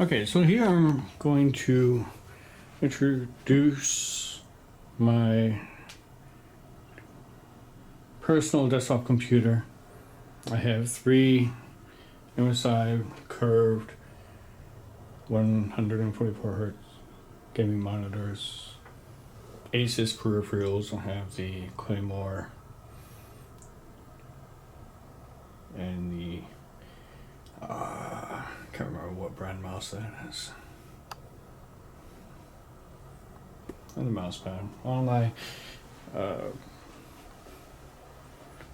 Okay, so here I'm going to introduce my personal desktop computer. I have 3 MSI curved 144 Hz gaming monitors, ASUS peripherals. I have the Claymore and the can't remember what brand mouse that is. And the mouse pad on my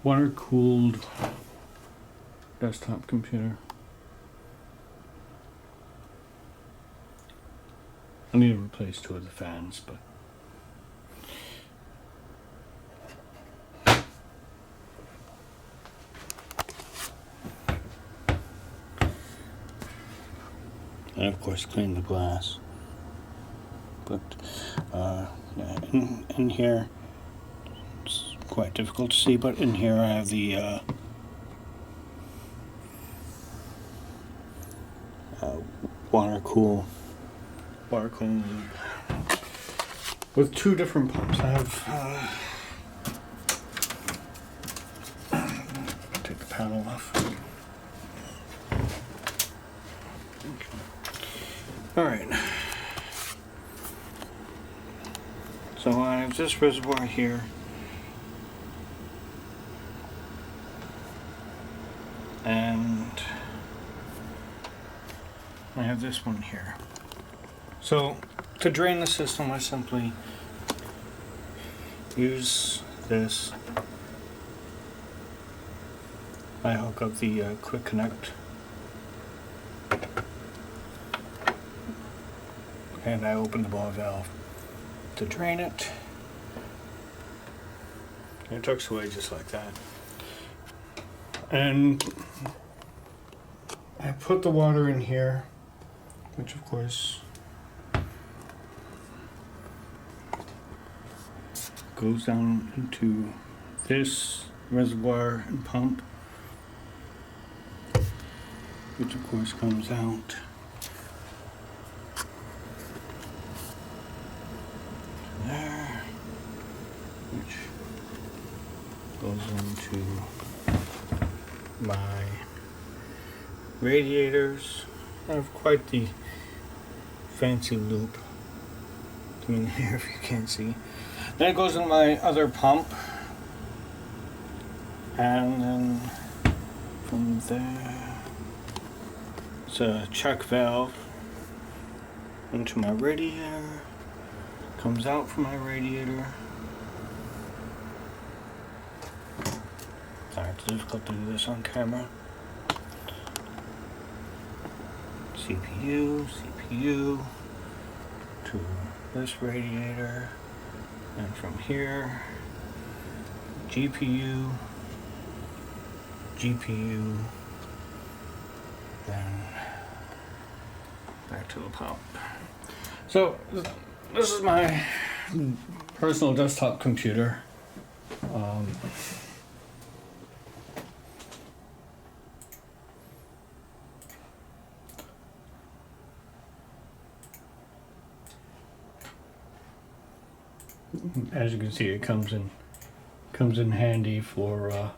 water cooled desktop computer. I need to replace 2 of the fans, but and of course clean the glass. But yeah, in here it's quite difficult to see, but in here I have the water cooling loop with 2 different pumps. I have take the panel off. Alright, so I have this reservoir here, and I have this one here. So to drain the system, I simply use this. I hook up the quick connect, and I open the ball valve to drain it. And it tucks away just like that. And I put the water in here, which of course goes down into this reservoir and pump, which of course comes out there, which goes into my radiators. I have quite the fancy loop doing here if you can't see. Then it goes in my other pump, and then from there it's a check valve into my radiator, comes out from my radiator. Sorry, it's difficult to do this on camera. CPU to this radiator, and from here GPU, then back to the pump. So this is my personal desktop computer. As you can see, it comes in handy for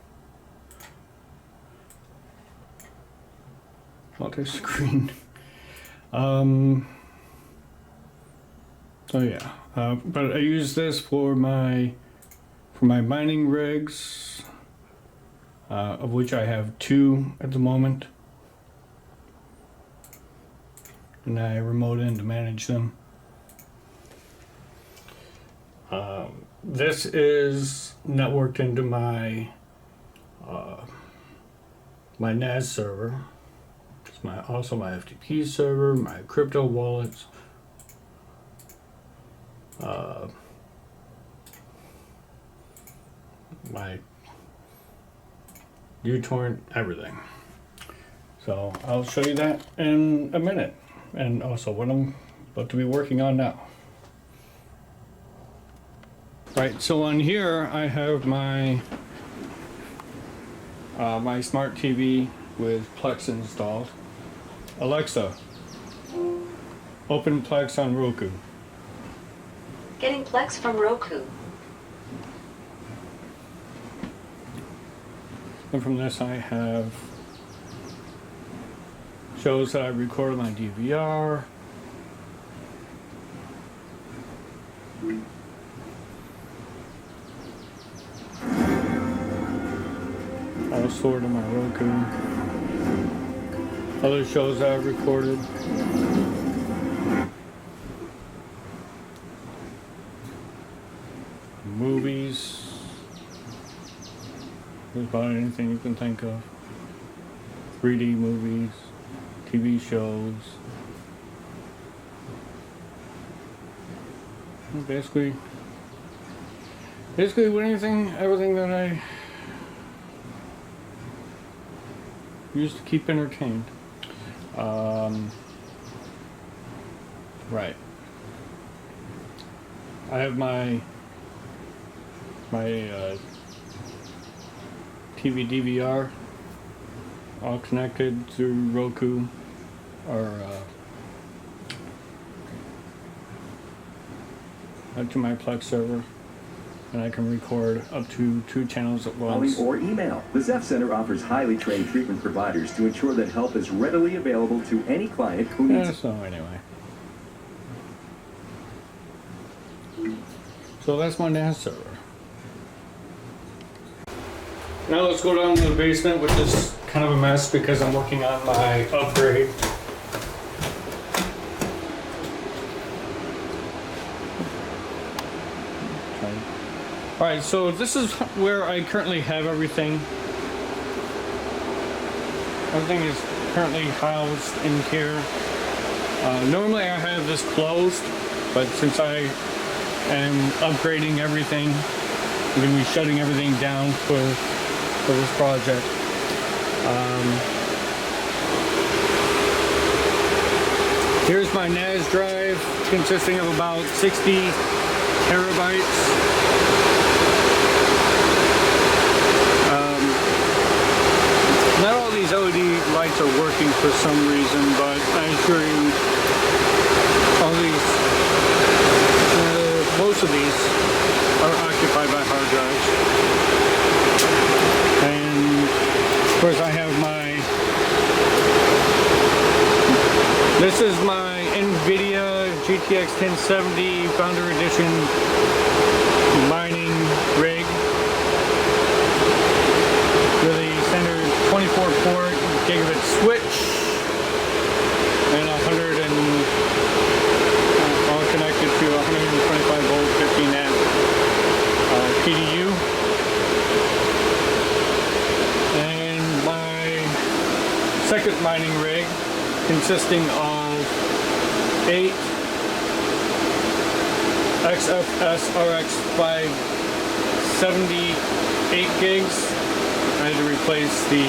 multi-screen. So yeah, but I use this for my mining rigs, of which I have 2 at the moment, and I remote in to manage them. This is networked into my my NAS server. It's also my FTP server, my crypto wallets, my uTorrent, everything. So I'll show you that in a minute, and also what I'm about to be working on now. Right, so on here I have my my smart TV with Plex installed. Alexa, Open Plex on Roku. Getting Plex from Roku. And from this I have shows that I recorded on DVR. All stored in my Roku. Other shows that I've recorded. Movies. Just about anything you can think of. 3D movies, TV shows. Basically everything that I use to keep entertained. Right. I have my TV DVR all connected through Roku or to my Plex server, and I can record up to 2 channels at once. Or email. The Zeph Center offers highly trained treatment providers to ensure that help is readily available to any client who needs it. So anyway. So that's my NAS server. Now let's go down to the basement, which is kind of a mess because I'm working on my upgrade. Alright, so this is where I currently have everything. Everything is currently housed in here. Normally I have this closed, but since I am upgrading everything, I'm going to be shutting everything down for this project. Here's my NAS drive, consisting of about 60 terabytes. Not all these LED lights are working for some reason, but I assure you, all these, most of these are occupied by hard drives. And of course I have this is my NVIDIA GTX 1070 Founder Edition mining rig with a standard 24-port gigabit switch and all connected to 125 volt 15 amp PDU. And my second mining rig consisting of 8 XFX RX570 8 gigs. I had to replace the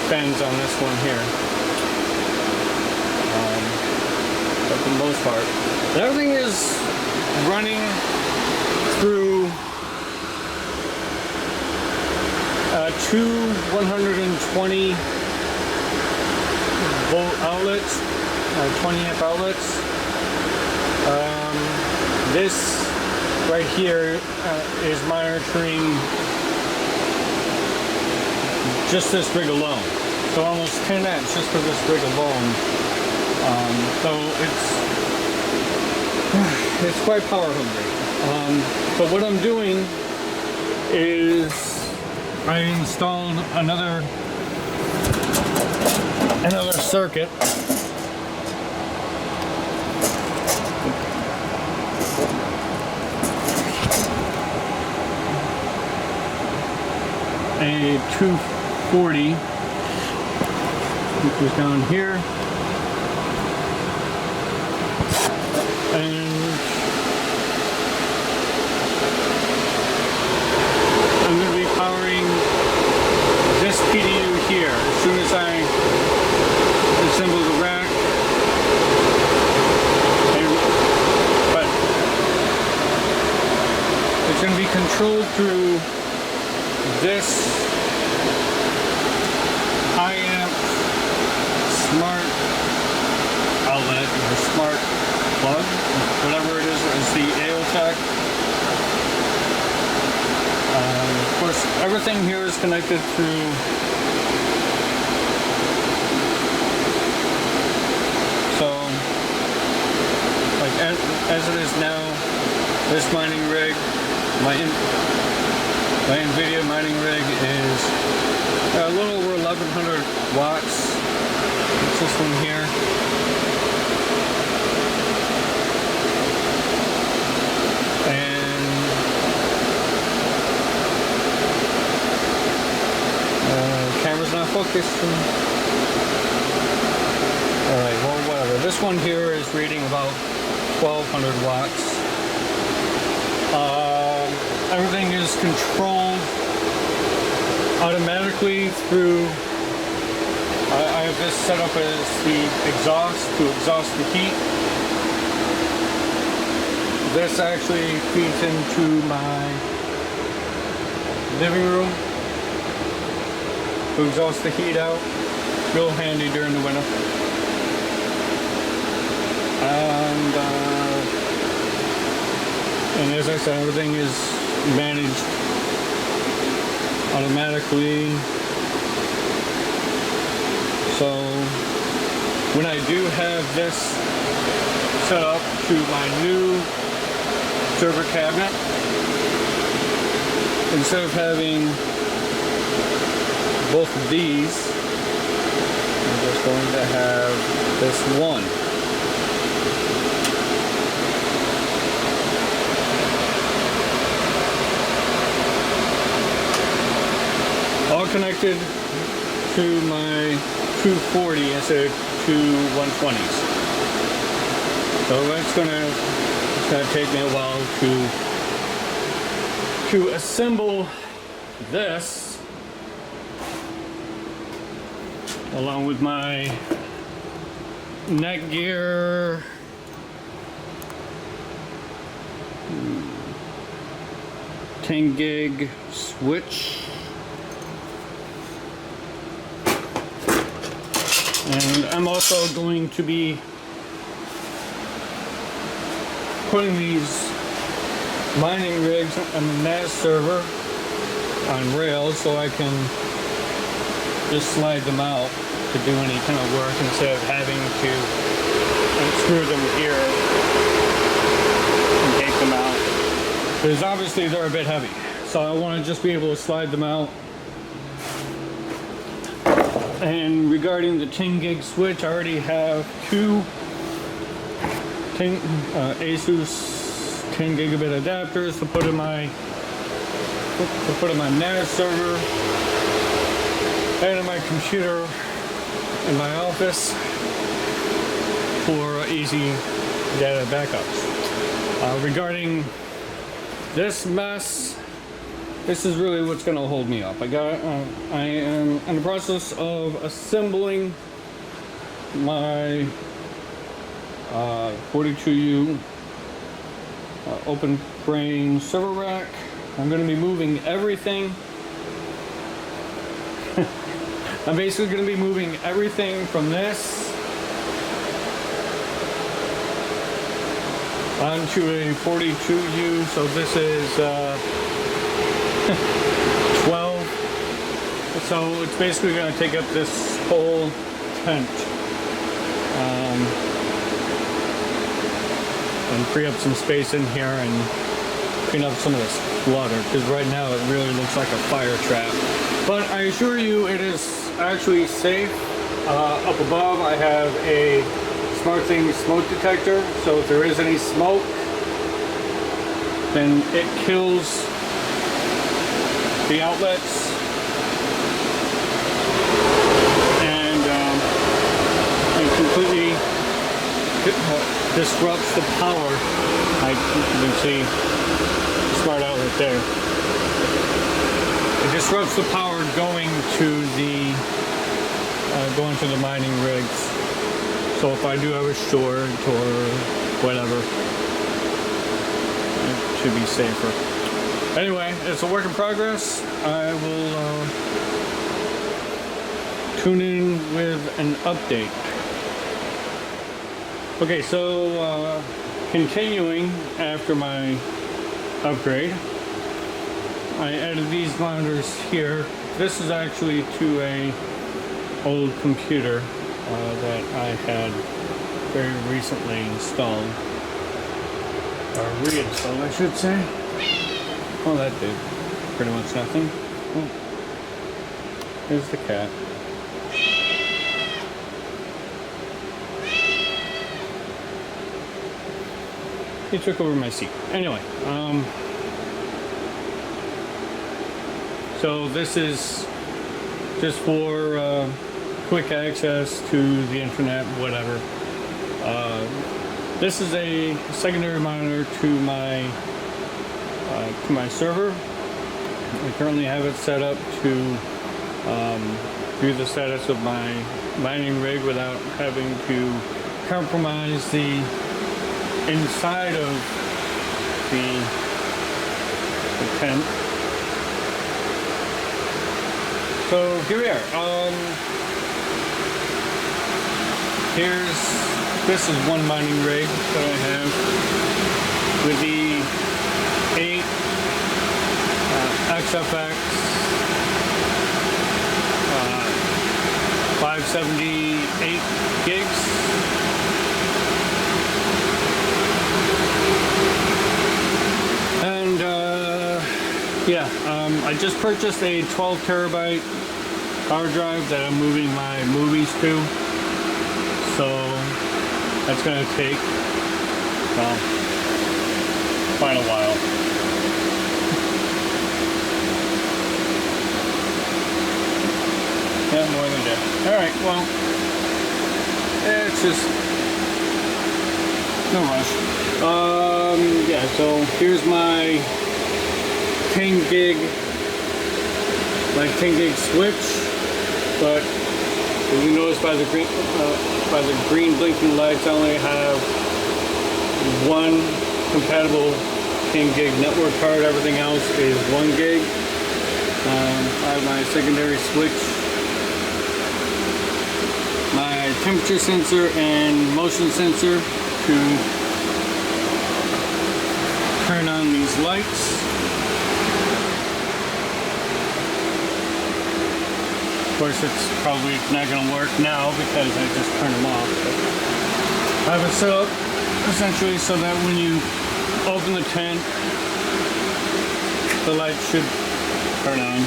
fans on this one here. But for the most part, everything is running through 2 120 volt outlets, 20 amp outlets. This right here is monitoring just this rig alone. So almost 10 amps just for this rig alone. So it's quite power hungry. But what I'm doing is I installed another circuit. A 240, which is down here, and I'm going to be powering this PDU here as soon as I assemble the rack. But it's going to be controlled through this high amp smart outlet or smart everything here is connected through like as it is now, this mining rig, my NVIDIA mining rig is a little over 1100 watts. It's this one here. And camera's not focusing. Alright, well, whatever. This one here is reading about 1200 watts. Everything is controlled automatically through, I have this set up as the exhaust to exhaust the heat. This actually feeds into my living room to exhaust the heat out. Real handy during the winter. And as I said, everything is managed automatically. So when I do have this set up to my new server cabinet, instead of having both of these, I'm just going to have this one. All connected to my 240 instead of two 120s. So it's gonna take me a while to assemble this along with my Rexgear $10 gig switch. And I'm also going to be putting these mining rigs on the NAS server on rails so I can just slide them out to do any kind of work instead of having to unscrew them here and take them out. Because obviously they're a bit heavy. So I want to just be able to slide them out. And regarding the 10 gig switch, I already have two ASUS 10 gigabit adapters to put in my NAS server and in my computer in my office for easy data backups. Regarding this mess, this is really what's going to hold me up. I am in the process of assembling my 42U open frame server rack. I'm going to be moving everything. I'm basically going to be moving everything from this onto a 42U. So this is 12. So it's basically going to take up this whole tent and free up some space in here and clean up some of this clutter, because right now it really looks like a fire trap. But I assure you it is actually safe. Up above I have a SmartThings smoke detector, so if there is any smoke, then it kills the outlets and completely disrupts the power. You can see the smart outlet there. It disrupts the power going to the mining rigs. So if I do have a short or whatever, it should be safer. Anyway, it's a work in progress. I will tune in with an update. Okay, so continuing after my upgrade, I added these monitors here. This is actually to a old computer that I had very recently installed, or reinstalled I should say. Well, that did pretty much nothing. Oh, there's the cat. He took over my seat. Anyway, so this is just for quick access to the internet, whatever. This is a secondary monitor to my server. I currently have it set up to view the status of my mining rig without having to compromise the inside of the tent. So here we are. This is one mining rig that I have with the 8 XFX 578 gigs. And yeah, I just purchased a 12 terabyte hard drive that I'm moving my movies to. So that's going to take, well, quite a while. Yeah, more than that. Alright, well, it's just no rush. Yeah, so here's my 10 gig switch, but as you notice by the green blinking lights, I only have one compatible 10 gig network card. Everything else is 1 gig. I have my secondary switch, my temperature sensor and motion sensor to turn on these lights. Of course, it's probably not going to work now because I just turned them off. But I have it set up essentially so that when you open the tent, the light should turn on.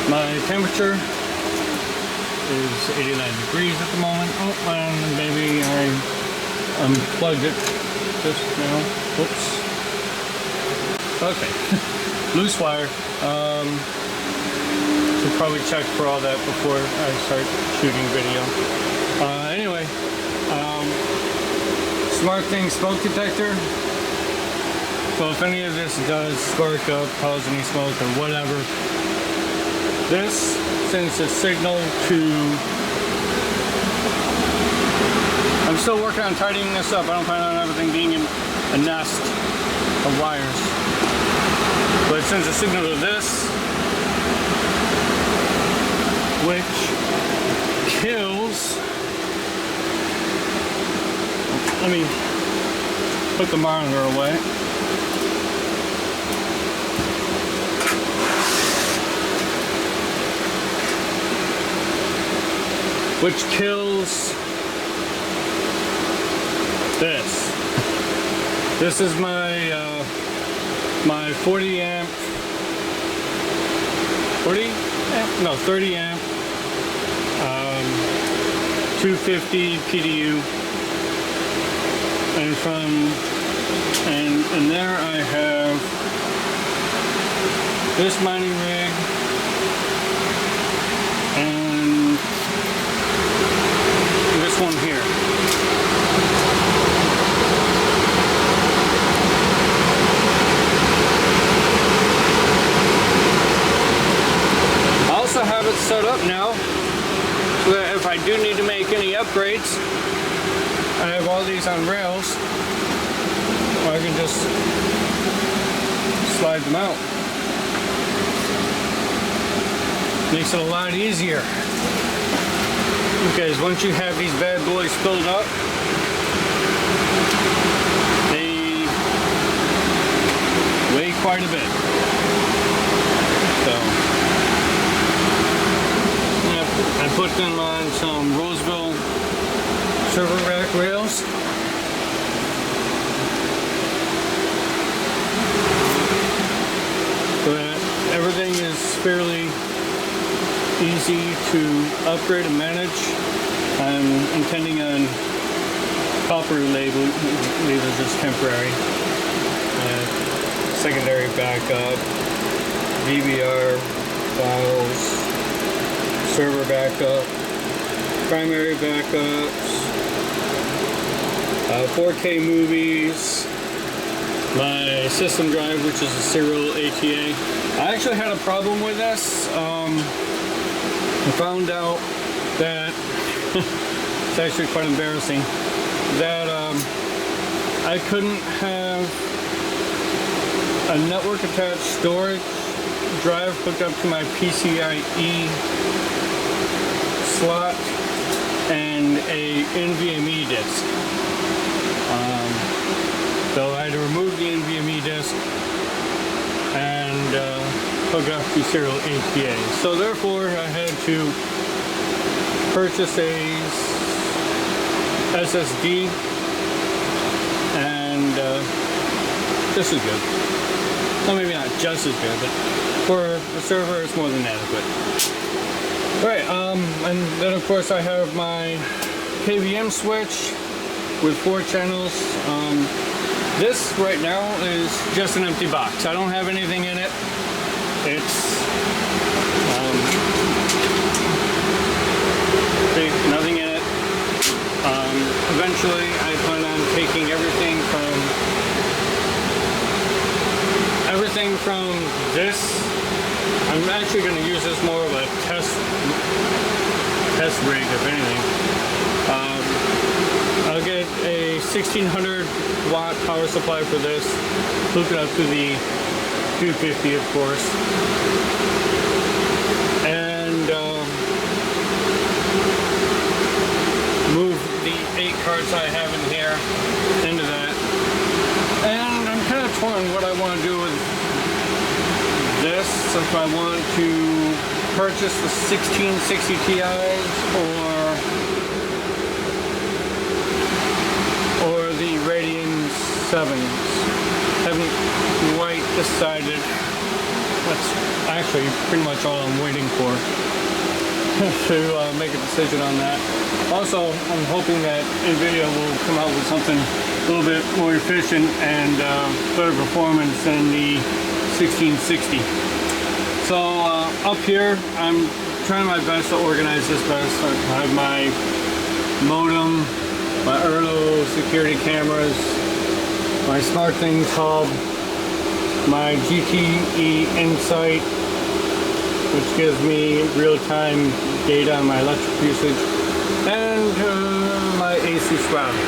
My temperature is 89 degrees at the moment. Oh, and maybe I unplugged it just now. Whoops. Okay. Loose wire. Should probably check for all that before I start shooting video. Anyway, Smart Thing smoke detector. So if any of this does spark up, cause any smoke or whatever, this sends a signal to... I'm still working on tidying this up. I don't plan on everything being in a nest of wires. But it sends a signal to this, which kills... Let me put the monitor away. Which kills this. This is my my 30 amp 250 PDU, and there I have this mining rig and this one here. I also have it set up now so that if I do need to make any upgrades, I have all these on rails, or I can just slide them out. Makes it a lot easier. Because once you have these bad boys filled up, they weigh quite a bit. So I put them on some Rosewill server rack rails. So that everything is fairly easy to upgrade and manage. I'm intending on copper levers just temporary. Secondary backup, DVR files, server backup, primary backups, 4K movies, my system drive, which is a serial ATA. I actually had a problem with this. I found out that it's actually quite embarrassing that I couldn't have a network attached storage drive hooked up to my PCIe slot and a NVMe disk. So I had to remove the NVMe disk and hook up to serial ATA. So therefore I had to purchase a SSD, and this is good. Well, maybe not just as good, but for a server it's more than adequate. Alright, and then of course I have my KVM switch with 4 channels. This right now is just an empty box. I don't have anything in it. It's nothing in it. Eventually I plan on taking everything from this. I'm actually going to use this more of a test rig, if anything. I'll get a 1600 watt power supply for this, hook it up to the 250, of course, and move the 8 cards I have in here into that. And I'm kind of torn what I want to do with this, if I want to purchase the 1660 Ti's or the Radeon 7s. Haven't quite decided. That's actually pretty much all I'm waiting for to make a decision on that. Also, I'm hoping that NVIDIA will come out with something a little bit more efficient and better performance than the 1660. So up here, I'm trying my best to organize this best. I have my modem, my Erlo security cameras, my SmartThings hub, my GTE Insight, which gives me real-time data on my electric usage, and my ASUS router.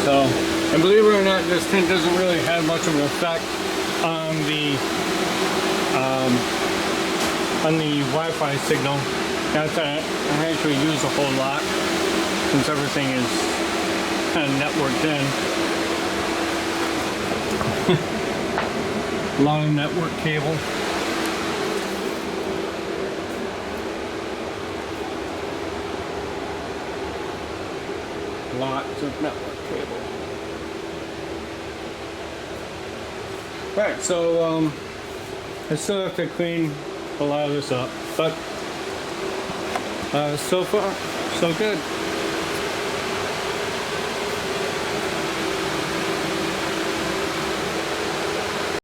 So, and believe it or not, this tint doesn't really have much of an effect on the Wi-Fi signal. Not that I actually use a whole lot, since everything is kind of networked in. Long network cable. Lots of network cable. Right, so I still have to clean a lot of this up, but so far, so good.